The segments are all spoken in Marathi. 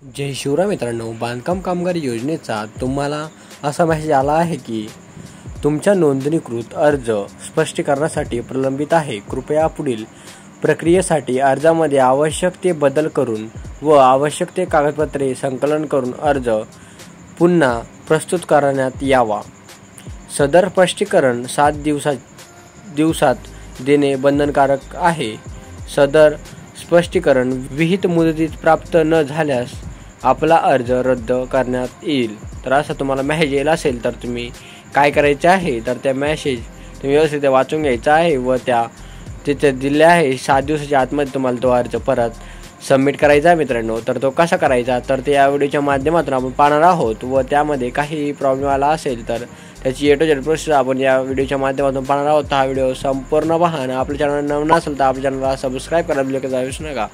जय शिवराय मित्रांनो, बांधकाम कामगार योजनेचा तुम्हाला असा मेसेज आला आहे की तुमच्या नोंदणीकृत अर्ज स्पष्टीकरणासाठी प्रलंबित आहे. कृपया पुढील प्रक्रियेसाठी अर्जामध्ये आवश्यक ते बदल करून व आवश्यक ते कागदपत्रे संकलन करून अर्ज पुन्हा प्रस्तुत करण्यात यावा. सदर स्पष्टीकरण 7 दिवसात देणे बंधनकारक आहे. सदर स्पष्टीकरण विहित मुदतीत प्राप्त न झाल्यास आपला अर्ज रद्द करण्यात येईल. तर असं तुम्हाला मेसेज येईल असेल तर तुम्ही काय करायचे आहे, तर त्या मेसेज तुम्ही व्यवस्थित वाचून घ्यायचा आहे व तिथे दिले आहे 7 दिवसाच्या आतमध्ये तुम्हाला तो अर्ज परत सबमिट करायचा आहे मित्रांनो. तर तो कसा करायचा, तर ते या व्हिडिओच्या माध्यमातून आपण पाहणार आहोत व त्यामध्ये काही प्रॉब्लेम आला असेल तर त्याची A to Z प्रोसेस आपण या व्हिडिओच्या माध्यमातून पाहणार आहोत. हा व्हिडिओ संपूर्ण पहा आणि आपल्या चॅनल नवीन असेल तर आपल्या चॅनलला सबस्क्राईब करायला विसरू नका.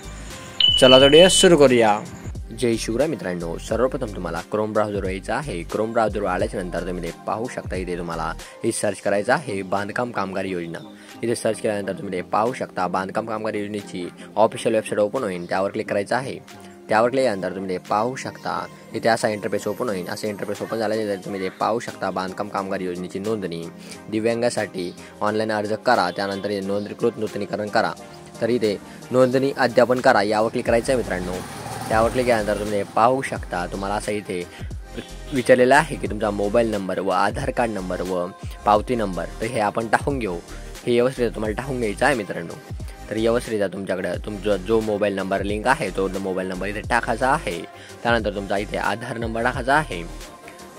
चला तर व्हिडिओ सुरू करूया. जय शिवराय मित्रांनो, सर्वप्रथम तुम्हाला क्रोम ब्राउझर यायचं आहे. क्रोम ब्राउझर आल्याच्या नंतर तुम्ही ते पाहू शकता. इथे तुम्हाला हे सर्च करायचं आहे बांधकाम कामगार योजना. इथे सर्च केल्यानंतर तुम्ही ते पाहू शकता बांधकाम कामगार योजनेची ऑफिशियल वेबसाईट ओपन होईल. त्यावर क्लिक करायचं आहे. त्यावर क्लिक केल्यानंतर तुम्ही ते पाहू शकता इथे असा इंटरफेस ओपन होईल. असं इंटरफेस ओपन झाल्यानंतर तुम्ही ते पाहू शकता बांधकाम कामगार योजनेची नोंदणी दिव्यांगासाठी ऑनलाईन अर्ज करा. त्यानंतर इथे नोंदणीकृत नूतनीकरण करा. तर इथे नोंदणी अद्यापन करा यावर क्लिक करायचं आहे मित्रांनो. त्यावर क्लिक केल्यानंतर तुम्ही पाहू शकता तुम्हाला असं इथे विचारलेलं आहे की तुमचा मोबाईल नंबर व आधार कार्ड नंबर व पावती नंबर. तर हे आपण टाकून घेऊ. हे व्यवस्थित तुम्हाला टाकून घ्यायचं आहे मित्रांनो. तर व्यवस्थित तुमच्याकडे तुमचा जो मोबाईल नंबर लिंक आहे तो मोबाईल नंबर इथे टाकायचा आहे. त्यानंतर तुमचा इथे आधार नंबर टाकायचा आहे.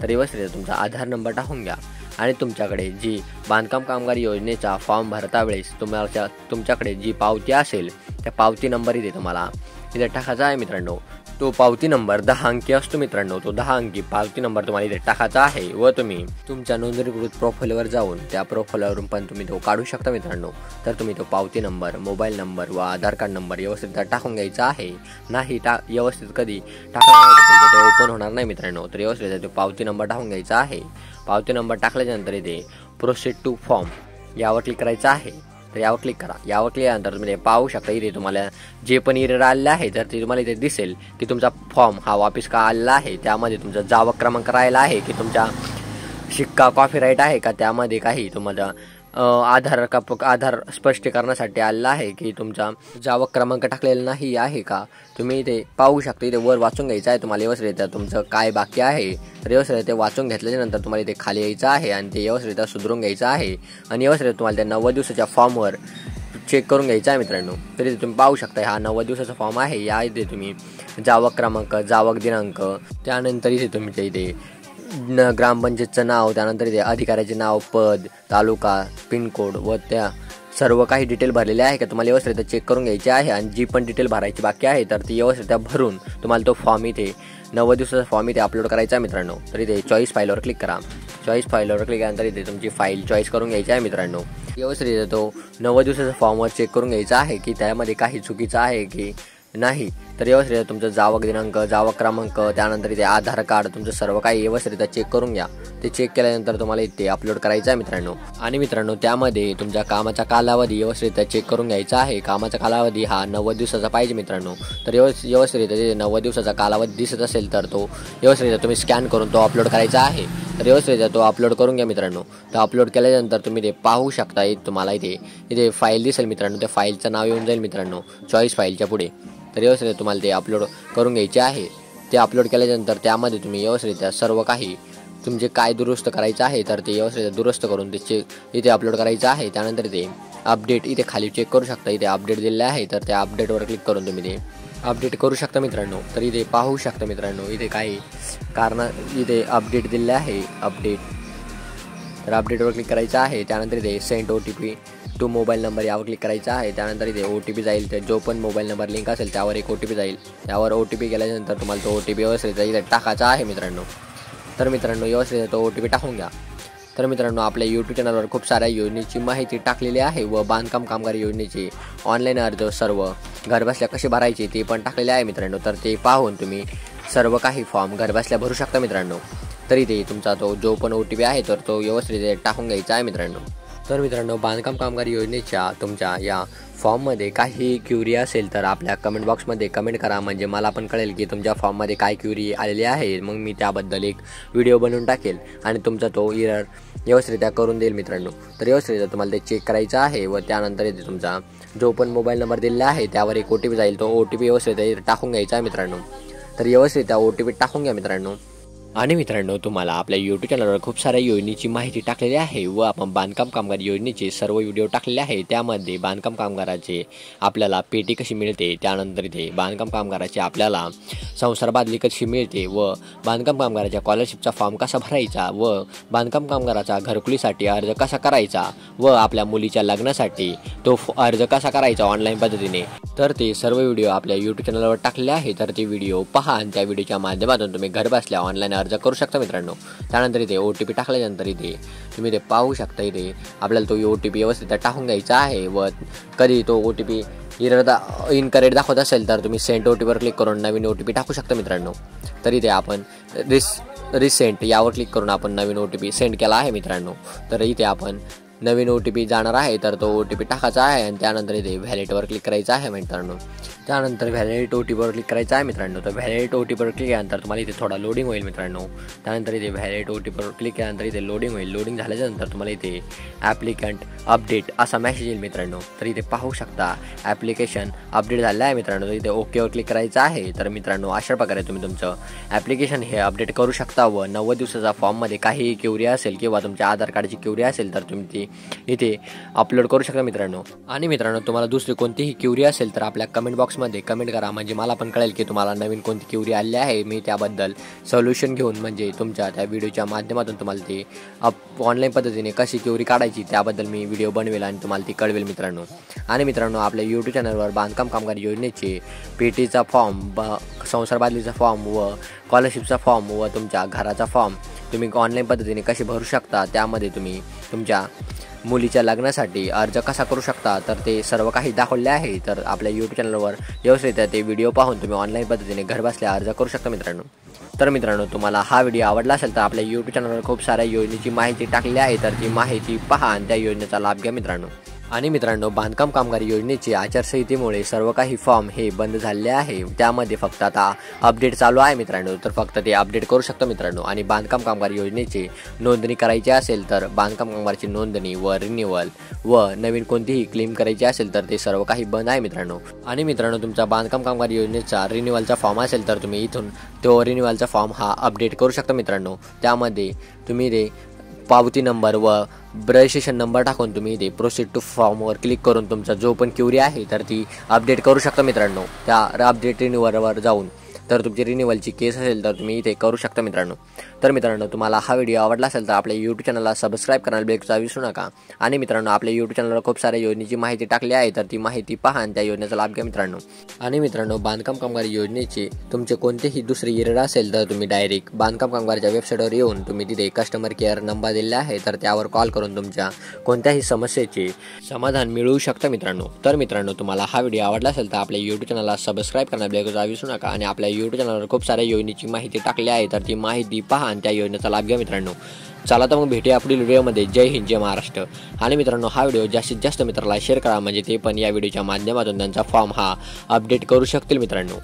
तर व्यवस्थित तुमचा आधार नंबर टाकून घ्या आणि तुमच्याकडे जी बांधकाम कामगार योजनेचा फॉर्म भरता वेळेस तुमच्याकडे जी पावती असेल त्या पावती नंबर इथे तुम्हाला इथे टाकायचा आहे मित्रांनो. तो पावती नंबर 10 अंकी असतो मित्रांनो. तो 10 अंकी पावती नंबर तुम्हाला इथे टाकायचा आहे व तुम्ही तुमच्या नोंदणीकृत प्रोफाईलवर जाऊन त्या प्रोफाईलवरून पण तुम्ही तो काढू शकता मित्रांनो. तर तुम्ही तो पावती नंबर, मोबाईल नंबर व आधार कार्ड नंबर व्यवस्थित टाकून घ्यायचा आहे. नाही व्यवस्थित कधी टाकला ते ओपन होणार नाही मित्रांनो. तर व्यवस्थित तो पावती नंबर टाकून घ्यायचा आहे. पावती नंबर टाकल्यानंतर इथे प्रोसीड टू फॉर्म यावर क्लिक करायचं आहे. तर यावर क्लिक करा. यावर क्लिक केल्यानंतर तुम्ही पाहू शकता इथे तुम्हाला जे पण एरर आलेलं आहे तर ते तुम्हाला इथे दिसेल की तुमचा फॉर्म हा वापस का आलेला आहे. त्यामध्ये तुमचा जावक क्रमांक राहिला आहे की तुमचा शिक्का कॉपीराईट आहे का, त्यामध्ये काही तुम्हाला आधार स्पष्टीकरणासाठी आलेला आहे की तुमचा जावक क्रमांक टाकलेला नाही आहे का. तुम्ही इथे पाहू शकता. इथे वर वाचून घ्यायचं आहे तुम्हाला व्यवस्थित तुमचं काय बाकी आहे. तर व्यवस्थित ते वाचून घेतल्यानंतर तुम्हाला इथे खाली यायचं आहे आणि ते व्यवस्थित सुधारून घ्यायचं आहे आणि व्यवस्थित तुम्हाला त्या 90 दिवसाच्या फॉर्मवर चेक करून घ्यायचं आहे मित्रांनो. तर इथे तुम्ही पाहू शकता हा 90 दिवसाचा फॉर्म आहे. या इथे तुम्ही जावक क्रमांक, जावक दिनांक, त्यानंतर इथे तुमच्या इथे ग्रामपंचायतचं नाव, त्यानंतर इथे अधिकाऱ्याचे नाव, पद, तालुका, पिनकोड व त्या सर्व काही डिटेल भरलेले आहे का तुम्हाला व्यवस्थित चेक करून घ्यायचे आहे. आणि जी पण डिटेल भरायची बाकी आहे तर ती व्यवस्थित भरून तुम्हाला तो फॉर्म इथे 90 दिवसाचा फॉर्म इथे अपलोड करायचा आहे मित्रांनो. तर इथे चॉईस फाईलवर क्लिक करा. चॉईस फाईलवर क्लिक केल्यानंतर इथे तुमची फाईल चॉईस करून घ्यायची आहे मित्रांनो. व्यवस्थित तो 90 दिवसाचा फॉर्मवर चेक करून घ्यायचा आहे की त्यामध्ये काही चुकीचं आहे की नाही. तर व्यवस्थित तुमचं जावक दिनांक, जावक क्रमांक, त्यानंतर इथे आधार कार्ड, तुमचं सर्व काही व्यवस्थित चेक करून घ्या. ते चेक केल्यानंतर तुम्हाला इथे अपलोड करायचं आहे मित्रांनो. आणि मित्रांनो त्यामध्ये तुमच्या कामाचा कालावधी व्यवस्थित चेक करून घ्यायचा आहे. कामाचा कालावधी हा 90 दिवसाचा पाहिजे मित्रांनो. तर व्यवस्थित 90 दिवसाचा कालावधी दिसत असेल तर तो व्यवस्थित तुम्ही स्कॅन करून तो अपलोड करायचा आहे. तर व्यवस्थित तो अपलोड करून घ्या मित्रांनो. तर अपलोड केल्यानंतर तुम्ही ते पाहू शकता. तुम्हाला इथे फाईल दिसेल मित्रांनो. त्या फाईलचं नाव येऊन जाईल मित्रांनो चॉईस फाईलच्या पुढे. तर व्यवस्थित तुम्हाला ते अपलोड करून घ्यायचे आहे. ते अपलोड केल्यानंतर त्यामध्ये तुम्ही व्यवस्थित सर्व काही तुमचे काय दुरुस्त करायचं आहे तर ते व्यवस्थित दुरुस्त करून ते इथे अपलोड करायचं आहे. त्यानंतर ते अपडेट इथे खाली चेक करू शकता. इथे अपडेट दिलेलं आहे तर त्या अपडेटवर क्लिक करून तुम्ही ते अपडेट करू शकता मित्रांनो. तर इथे पाहू शकता मित्रांनो इथे काही इथे अपडेट दिलेलं आहे. तर अपडेटवर क्लिक करायचं आहे. त्यानंतर इथे send OTP to mobile number यावर क्लिक करायचा आहे. त्यानंतर इथे OTP जाईल. तर जो पण मोबाईल नंबर लिंक असेल त्यावर एक OTP जाईल. त्यावर OTP गेल्यानंतर तुम्हाला तो OTP व्यवस्थित इथे टाकायचा आहे मित्रांनो. तर मित्रांनो व्यवस्थित तो OTP टाकून घ्या. तर मित्रांनो आपल्या यूट्यूब चॅनलवर खूप साऱ्या योजनेची माहिती टाकलेली आहे व बांधकाम कामगार योजनेची ऑनलाईन अर्ज सर्व घरबसल्या कसे भरायचे ते पण टाकलेले आहे मित्रांनो. तर ते पाहून तुम्ही सर्व काही फॉर्म घरबसल्या भरू शकता मित्रांनो. तर इथे तुमचा तो जो पण OTP आहे तर तो व्यवस्थित टाकून घ्यायचा आहे मित्रांनो. तर मित्रांनो, बांधकाम कामगार योजनेच्या तुमच्या या फॉर्ममध्ये काही क्युरी असेल तर आपल्या कमेंट बॉक्समध्ये कमेंट करा, म्हणजे मला पण कळेल की तुमच्या फॉर्ममध्ये काय क्युरी आलेली आहे. मग मी त्याबद्दल एक व्हिडिओ बनवून टाकेल आणि तुमचा तो एरर व्यवस्थितरित्या करून देईल मित्रांनो. तर व्यवस्थितरित्या तुम्हाला ते चेक करायचं आहे व त्यानंतर इथे तुमचा जो पण मोबाईल नंबर दिलेला आहे त्यावर एक OTP जाईल. तो OTP व्यवस्थित टाकून घ्यायचा आहे मित्रांनो. तर व्यवस्थितरित्या OTP टाकून घ्या मित्रांनो. आणि मित्रांनो, तुम्हाला आपल्या यूट्यूब चॅनलवर खूप साऱ्या योजनेची माहिती टाकलेली आहे व आपण बांधकाम कामगार योजनेचे सर्व व्हिडिओ टाकलेले आहे. त्यामध्ये बांधकाम कामगाराचे आपल्याला पेटी कशी मिळते, त्यानंतर इथे बांधकाम कामगाराचे आपल्याला संसार बादली कशी मिळते व बांधकाम कामगाराच्या स्कॉलरशिपचा फॉर्म कसा भरायचा व बांधकाम कामगाराचा घरकुलीसाठी अर्ज कसा करायचा व आपल्या मुलीच्या लग्नासाठी तो अर्ज कसा करायचा ऑनलाईन पद्धतीने, तर ते सर्व व्हिडिओ आपल्या यूट्यूब चॅनलवर टाकलेले आहे. तर ते व्हिडिओ पहा आणि त्या व्हिडिओच्या माध्यमातून तुम्ही घर बसल्या ऑनलाईन अर्ज करू शकता मित्रांनो. त्यानंतर इथे OTP टाकल्यानंतर इथे तुम्ही ते पाहू शकता. इथे आपल्याला तो OTP व्यवस्थित टाकून घ्यायचा आहे व कधी तो OTP इनकरेक्ट दाखवत असेल तर तुम्ही सेंड OTPवर क्लिक करून नवीन OTP टाकू शकता मित्रांनो. तर इथे आपण रिसेंट यावर क्लिक करून आपण नवीन OTP सेंड केला आहे मित्रांनो. तर इथे आपण नवीन OTP जाणार आहे तर तो OTP टाकायचा आहे आणि त्यानंतर इथे व्हॅलिडवर क्लिक करायचं आहे मित्रांनो. त्यानंतर व्हॅलिड OTPवर क्लिक करायचं आहे मित्रांनो. तर व्हॅलिड OTPवर क्लिक केल्यानंतर तुम्हाला इथे थोडा लोडिंग होईल मित्रांनो. त्यानंतर इथे व्हॅलिड OTPवर क्लिक केल्यानंतर इथे लोडिंग होईल. लोडिंग झाल्यानंतर तुम्हाला इथे ॲप्लिकंट अपडेट असा मेसेज येईल मित्रांनो. तर इथे पाहू शकता ॲप्लिकेशन अपडेट झालं आहे मित्रांनो. तर इथे ओकेवर क्लिक करायचं आहे. तर मित्रांनो, अशा प्रकारे तुम्ही तुमचं ॲप्लिकेशन हे अपडेट करू शकता व 90 दिवसाचा फॉर्ममध्ये काही क्युरी असेल किंवा तुमच्या आधार कार्डची क्युरी असेल तर तुम्ही ती इथे अपलोड करू शकता मित्रांनो. आणि मित्रांनो, तुम्हाला दुसरी कोणतीही क्युरी असेल तर आपल्या कमेंट बॉक्समध्ये कमेंट करा, म्हणजे मला पण कळेल की तुम्हाला नवीन कोणती क्युरी आली आहे. मी त्याबद्दल सोल्युशन घेऊन म्हणजे तुमच्या त्या व्हिडिओच्या माध्यमातून तुम्हाला ती ऑनलाईन पद्धतीने कशी क्युरी काढायची त्याबद्दल मी व्हिडिओ बनवेल आणि तुम्हाला ती कळवेल मित्रांनो. आणि मित्रांनो, आपल्या यूट्यूब चॅनलवर बांधकाम कामगार योजनेचे पेटीचा फॉर्म, संसार बादलीचा फॉर्म व स्कॉलरशिपचा फॉर्म व तुमच्या घराचा फॉर्म तुम्ही ऑनलाईन पद्धतीने कसे भरू शकता, त्यामध्ये तुम्ही तुमच्या मुलीच्या लग्नासाठी अर्ज कसा करू शकता, तर ते सर्व काही दाखवले आहे. तर आपल्या यूट्यूब चॅनलवर व्यवस्थित ते व्हिडिओ पाहून तुम्ही ऑनलाईन पद्धतीने घर बसल्या अर्ज करू शकता मित्रांनो. तर मित्रांनो, तुम्हाला हा व्हिडिओ आवडला असेल तर आपल्या यूट्यूब चॅनलवर खूप साऱ्या योजनेची माहिती टाकलेली आहे. तर ती माहिती पहा आणि त्या योजनेचा लाभ घ्या मित्रांनो. आणि मित्रांनो, बांधकाम कामगार योजनेची आचारसंहितेमुळे सर्व काही फॉर्म हे बंद झाले आहे. त्यामध्ये फक्त आता अपडेट चालू आहे मित्रांनो. तर फक्त ते अपडेट करू शकतो मित्रांनो. आणि बांधकाम कामगार योजनेची नोंदणी करायची असेल तर बांधकाम कामगारची नोंदणी व रिन्युअल व नवीन कोणतीही क्लेम करायची असेल तर ते सर्व काही बंद आहे मित्रांनो. आणि मित्रांनो, तुमचा बांधकाम कामगार योजनेचा रिन्युअलचा फॉर्म असेल तर तुम्ही इथून तो रिन्युअलचा फॉर्म हा अपडेट करू शकता मित्रांनो. त्यामध्ये तुम्ही ते पावती नंबर व रजिस्ट्रेशन नंबर टाकून तुम्ही इथे प्रोसीड टू फॉर्मवर क्लिक करून तुमचा जो पण क्युरी आहे तर ती अपडेट करू शकता मित्रांनो. त्या अपडेट रिन्युअलवर जाऊन तर तुमची रिन्युअलची केस असेल तर तुम्ही इथे करू शकता मित्रांनो. तर मित्रांनो, तुम्हाला हा व्हिडिओ आवडला असेल तर आपल्या यूट्यूब चॅनलला सबस्क्राईब करायला बेलचा विसरू नका. आणि मित्रांनो, आपल्या यूट्यूब चॅनलवर खूप साऱ्या योजनेची माहिती टाकली आहे तर ती माहिती पहा आणि त्या योजनेचा लाभ घ्या मित्रांनो. आणि मित्रांनो, बांधकाम कामगार योजनेचे तुमचे कोणतेही दुसरे एरर असेल तर तुम्ही डायरेक्ट बांधकाम कामगारच्या वेबसाईटवर येऊन तुम्ही तिथे कस्टमर केअर नंबर दिलेला आहे तर त्यावर कॉल करून तुमच्या कोणत्याही समस्येचे समाधान मिळवू शकता मित्रांनो. तर मित्रांनो, तुम्हाला हा व्हिडिओ आवडला असेल तर आपल्या यूट्यूब चॅनलला सबस्क्राईब करायला बेलचा विसरू नका. आणि आपल्या यूट्यूब चॅनलवर खूप साऱ्या योजनेची माहिती टाकली आहे तर ती माहिती पहा आणि त्या योजनेचा लाभ घ्या मित्रांनो. चला तर मग भेटूया पुढील व्हिडिओमध्ये. जय हिंद, जय महाराष्ट्र. आणि मित्रांनो, हा व्हिडिओ जास्तीत जास्त मित्राला शेअर करा, म्हणजे ते पण या व्हिडिओच्या माध्यमातून त्यांचा फॉर्म हा अपडेट करू शकतील मित्रांनो.